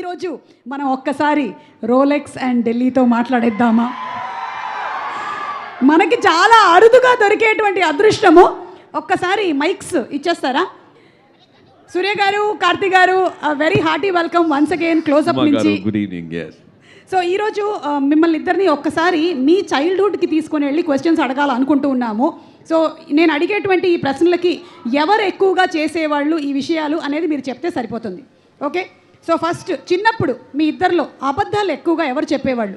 ఈరోజు మనం ఒక్కసారి రోలెక్స్ అండ్ ఢిల్లీతో మాట్లాడేద్దామా? మనకి చాలా అరుదుగా దొరికేటువంటి అదృష్టము. ఒక్కసారి మైక్స్ ఇచ్చేస్తారా? సూర్య garu, Karthi garu, very hearty welcome once again close up నుంచి. Good evening. సో ఈరోజు మిమ్మల్ని ఇద్దరిని ఒక్కసారి మీ చైల్డ్హుడ్కి తీసుకొని వెళ్ళి క్వశ్చన్స్ అడగాలనుకుంటూ ఉన్నాము. సో నేను అడిగేటువంటి ఈ ప్రశ్నలకి ఎవరు ఎక్కువగా చేసేవాళ్ళు ఈ విషయాలు అనేది మీరు చెప్తే సరిపోతుంది. ఓకే, సో ఫస్ట్ చిన్నప్పుడు మీ ఇద్దరిలో అబద్ధాలు ఎక్కువగా ఎవరు చెప్పేవాళ్ళు?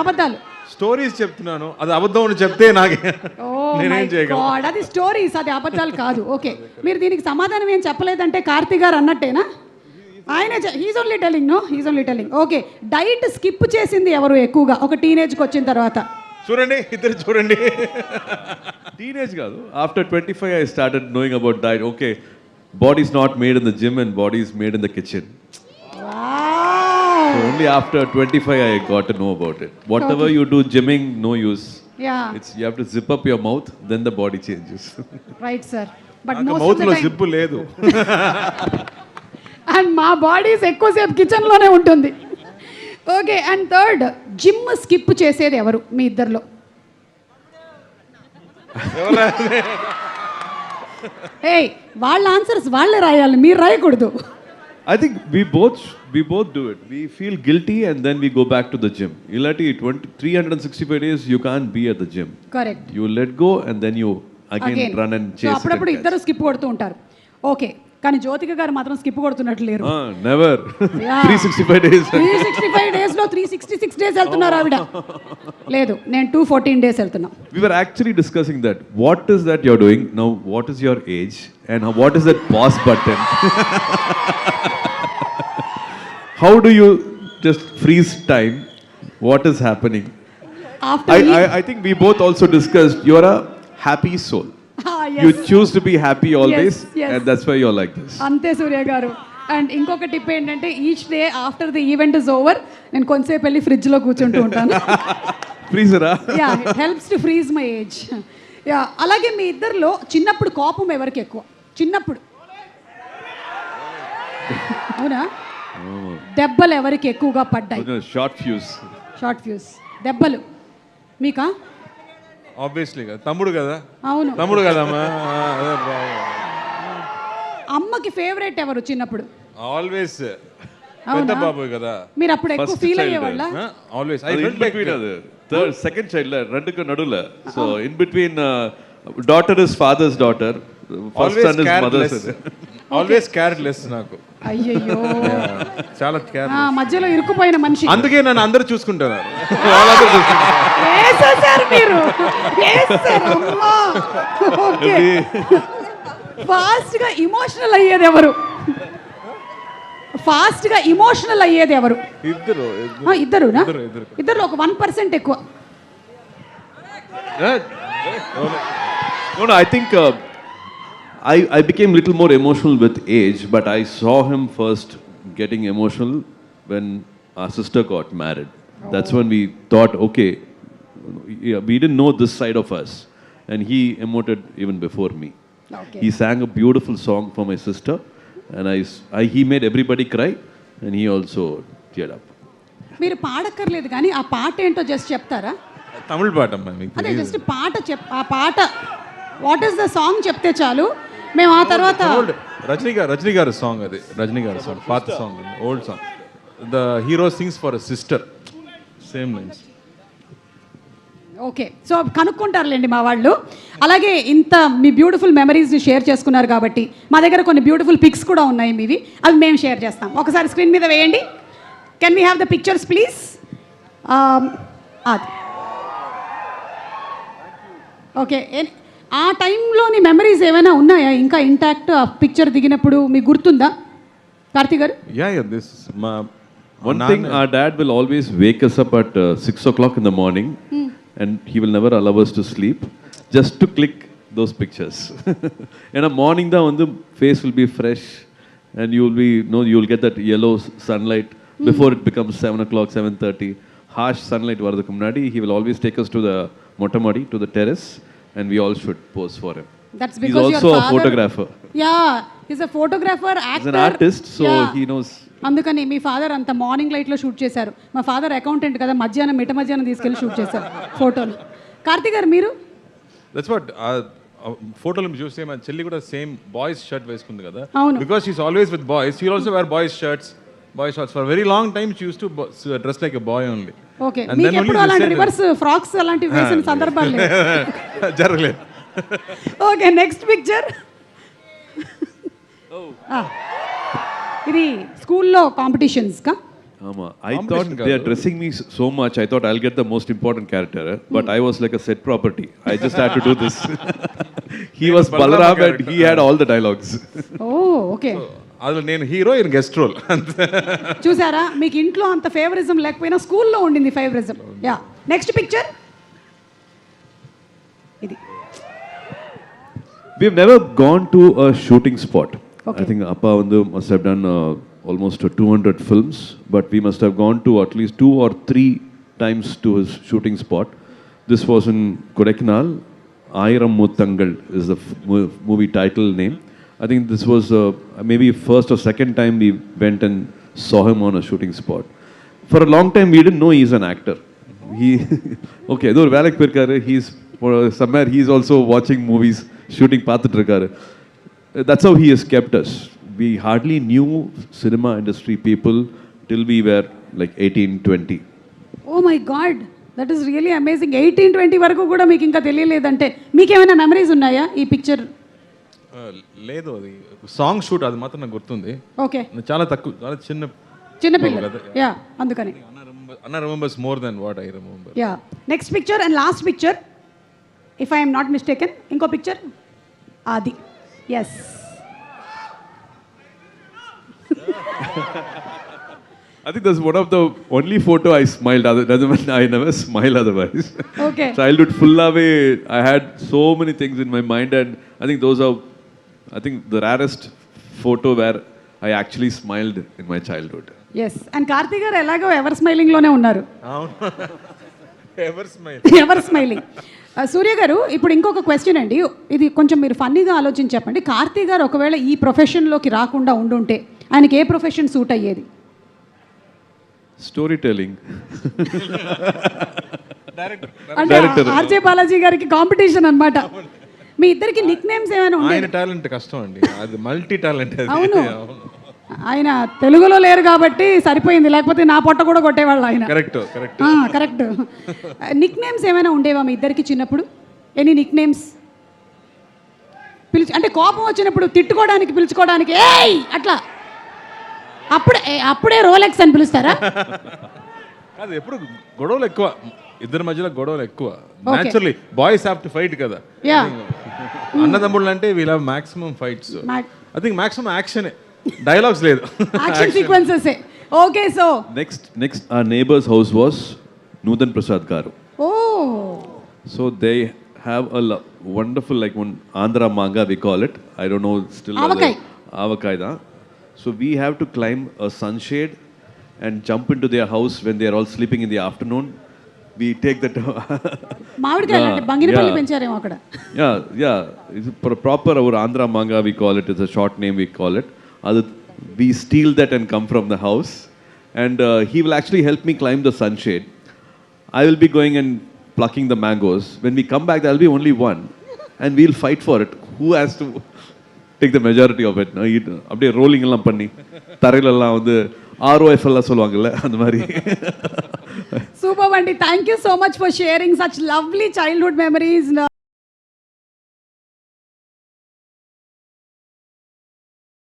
అబద్ధాలు స్టోరీస్ చెప్తున్నాను, అది అబద్ధం అని చెప్తే నాకే నేనేం చేయగలను? అది స్టోరీస్, అది అబద్ధాలు కాదు. ఓకే, మీరు దీనికి సమాధానం ఏం చెప్పలేదంటే కార్తీ గారు అన్నట్టేనా? ఆయన he's only telling. Okay, diet skip చేసింది ఎవరు ఎక్కువగా ఒక టీనేజ్కి వచ్చిన తర్వాత? చూడండి, ఇద్దరు చూడండి. టీనేజ్ కాదు, after 25 I started knowing about diet. Okay, body is not made in the gym and body is made in the kitchen. So only after 25 I got to know about it. Whatever you do gymming, no use. Yeah. You have to zip up your mouth, then the body changes. Right, sir. But నాకు mouth లో zip లేదు. And మా bodies ఎక్కువసేపు కిచెన్లోనే ఉంటుంది. Okay, and third, gym skip చేసేది ఎవరు మీ ఇద్దరిలో? ఏయ్, వాళ్ళ ఆన్సర్స్ వాళ్ళే రాయాలి, మీరు రాయకూడదు. I think we both do it. We feel guilty and then we go back to the gym. Ilati 365 days you can't be at the gym. Correct. You let go and then you again run and chase. So అప్పుడప్పుడు ఇద్దరు skip కొడుతూ ఉంటారు. Okay, కానీ జ్యోతిక గారు మాత్రం skip కొడుతున్నట్లు లేరు. Never. 365 days. 365 days లో 366 days వెళ్తున్నారు ఆవిడ. లేదు, నేను 214 days వెళ్తున్నా. We were actually discussing that. What is that you're doing now? What is your age and what is that pause button? How do you just freeze time? What is happening? I think we both also discussed you're a happy soul. Yes. You choose to be happy always. Yes. And that's why you're like this. అంతే సూర్య గారు. And ఇంకొక tip ఏంటంటే each day after the event is over నేను కొంతసేపు వెళ్ళి ఫ్రిడ్జ్లో కూర్చుంటూ ఉంటాను. ఫ్రీజరా? Yeah, it helps to freeze my age. Yeah, అలాగే మీ ఇద్దరిలో చిన్నప్పుడు కోపం ఎవరికి ఎక్కువ? చిన్నప్పుడు అవునా? దెబ్బలు ఎవరికి ఎక్కువగా పడ్డాయి? షార్ట్ ఫ్యూస్ దెబ్బలు మీకా? ఆబ్వియస్లీ కదా, తమ్ముడు కదా. అవును, తమ్ముడు కదమ్మా. అమ్మకి ఫేవరెట్ ఎవరు చిన్నప్పుడు? ఆల్వేస్ పెద్ద బాబు కదా. మీరు అప్పుడు ఎక్కువ ఫీల్ అయ్యేవాళ్ళ? Always I felt like third second child రెండుకు నడుల. So in between daughter is father's daughter, first son is mother's. Always careless నాకు. అయ్యయ్యో, చాలా కేర్లెస్, మధ్యలో ఇరుక్కుపోయిన మనిషి. అందుకే నన్ను అందరూ చూసుకుంటున్నారు. ఫాస్ట్ గా ఇమోషనల్ అయ్యేది ఎవరు? ఇద్దరు ఒక 1% ఎక్కువ. No, I think I became little more emotional with age, but I saw him first getting emotional when our sister got married. That's when we thought, okay, we didn't know this side of us, and he emoted even before me. Okay. He sang a beautiful song for my sister, and he made everybody cry, and he also teared up. మీరు పాడక్కర్లేదు కానీ ఆ పాట ఏంటో just చెప్తారా? తమిళ పాట అమ్మా. అదే just ఆ పాట వాట్ ఈస్ ద సాంగ్ చెప్తే చాలు, మేము ఆ తర్వాత. రజనీ గారు సాంగ్, అది రజనీ గారు సాంగ్, పాత song, old song. The hero sings for a sister, same lines. Okay, so కనుక్కుంటారులేండి మా వాళ్ళు. అలాగే ఇంత మీ బ్యూటిఫుల్ మెమరీస్ని షేర్ చేసుకున్నారు కాబట్టి మా దగ్గర కొన్ని బ్యూటిఫుల్ పిక్స్ కూడా ఉన్నాయి మీవి, అవి మేము షేర్ చేస్తాం. ఒకసారి స్క్రీన్ మీద వేయండి. Can we have the pictures please? అది ఓకే. ఆ టైంలోని మెమరీస్ ఏమైనా ఉన్నాయా ఇంకా ఇంటాక్ట్? ఆ పిక్చర్ దిగినప్పుడు మీకు గుర్తుందా కార్తీ గారు? One thing, our dad will always wake us up at 6 o'clock in the morning, and he will never allow us to sleep, just to click those pictures. In the morning, the face will be fresh, and you will get that yellow sunlight before it becomes 7 o'clock, 7:30. Harsh sunlight varadhukku munadi, he will always take us to the Mottamadi, to the terrace, and we all should pose for him. That's because he's also a photographer. Yeah, is a photographer, He's an actor, artist, so he knows. అందుకని మీ father అంత morning లైట్లో shoot చేశారు. మా father accountant కదా, మధ్యాహ్నం మధ్యాహ్నం తీసుకెళ్ళి shoot చేశారు ఫోటోలు. కార్తీక్ గారు మీరు? దట్స్ వాట్ ఫోటోలు చూస్తే మా చెల్లి కూడా సేమ్ బాయ్స్ షర్ట్ వేసుకుంది కదా, అవును. Because she's always with boys. She also wear boys shirts, boys shorts. For very long time she used to dress like a boy only. Okay, మీకు ఎప్పుడు అలాంటి రివర్స్ ఫ్రాక్స్ అలాంటివి వేసిన సందర్భాలు లేవు? జరగలేదు. Okay, next picture. ఇది స్కూల్లో కాంపిటీషన్స్ కా? I thought they are dressing me so much. I thought I'll get the most important character, but I was like a set property. I just had to do this. He was Balaram and he had all the dialogues. Oh okay, అందులో నేను hero, ఈయన guest role. చూసారా, మీకు ఇంట్లో అంత favouritism లేకపోయినా స్కూల్లో ఉండింది ఫేవరిజం. Yeah, next picture. ఇది We've never gone to a shooting spot. Okay. I think Appa Vandu must have done almost 200 films, but we must have gone to at least 2 or 3 times to his shooting spot. This was in Kodaikanal. Ayiram Muttangal is the movie title name. I think this was maybe first or second time we went and saw him on a shooting spot. For a long time we didn't know he's an actor. He okay, though Valak Pirkar, he's somewhere he's also watching movies, shooting paathitrukkaru. That's how he has kept us. We hardly knew cinema industry people till we were like 18-20. Oh my god, that is really amazing. 18-20 వరకు కూడా మీకు ఇంకా తెలియలేదంటే మీకేమైనా memories ఉన్నాయా ఈ picture? లేదు, అది song shoot అది మాత్రం నాకు గుర్తుంది. ఓకే, చాలా తక్కువ, చాలా చిన్న పిల్లలు. యా, అందుకని అన్న remembers more than what I remember. Yeah, next picture and last picture if I'm not mistaken. ఇంకో picture Aadi. Yes, I think that's one of the only photo I smiled. I never smile otherwise. Okay. Childhood full away. I had so many things in my mind, and I think those are, I think the rarest photo where I actually smiled in my childhood. Yes. And Karthik గారు ఎలాగో ever స్మైలింగ్లోనే ఉన్నారు. Ever smiling. సూర్య గారు, ఇప్పుడు ఇంకొక question అండి. ఇది కొంచెం మీరు ఫన్నీగా ఆలోచించి చెప్పండి. కార్తీక్ గారు ఒకవేళ ఈ ప్రొఫెషన్లోకి రాకుండా ఉండుంటే ఆయనకి ఏ ప్రొఫెషన్ సూట్ అయ్యేది? Storytelling. అంటే ఆర్జే బాలాజీ గారికి కాంపిటీషన్ అన్నమాట. మీ ఇద్దరికి నిక్ నేమ్స్ ఏమైనా ఆయన ఉన్నాయి? టాలెంట్ కష్టం అండి, అది మల్టీ టాలెంట్. అవును, ఆయన తెలుగులో లేరు కాబట్టి సరిపోయింది, లేకపోతే నా పొట్ట కూడా కొట్టేవాళ్ళు ఆయన. Correct correct correct. Nick names ఏమైనా ఉండేవా మీ ఇద్దరికి చిన్నప్పుడు? Any Nick names? అంటే కోపం వచ్చినప్పుడు తిట్టుకోవడానికి పిలుచుకోవడానికి ఏయ్ అట్లా అప్పుడే రోలెక్స్ అని పిలుస్తారా? అది ఎప్పుడు గొడవలు ఎక్కువ, ఇద్దరి మధ్యలో గొడవలు ఎక్కువ. Naturally boys have to fight కదా. యా, అన్నదమ్ముళ్ళు అంటే వీళ్ళ maximum fights. I think maximum యాక్షనే, డైలాగ్స్ లేదు. Action sequences. Okay, so Next our neighbor's house was Nudan Prasad Garu. ఓ So they have a wonderful, like one Andhra manga we call it. I don't know still. Avakai. Avakai da. So we have to climb a sunshade and jump into their house when they are all sleeping in the afternoon. We take that. మామిడికాయలు అంటే బంగినపల్లి పెంచారేమో అక్కడ. Yeah. It's proper our Andhra manga we call it. It's a short name we call it. We steal that and come from the house, and he will actually help me climb the sunshade. I will be going and plucking the mangoes. When we come back, there will be only one, and we'll fight for it. Who has to take the majority of it? அப்படியே rolling எல்லாம் பண்ணி தரையிலெல்லாம் வந்து ROF எல்லாம் சொல்லுவாங்கல்ல அந்த மாதிரி. Super అండి. Thank you so much for sharing such lovely childhood memories.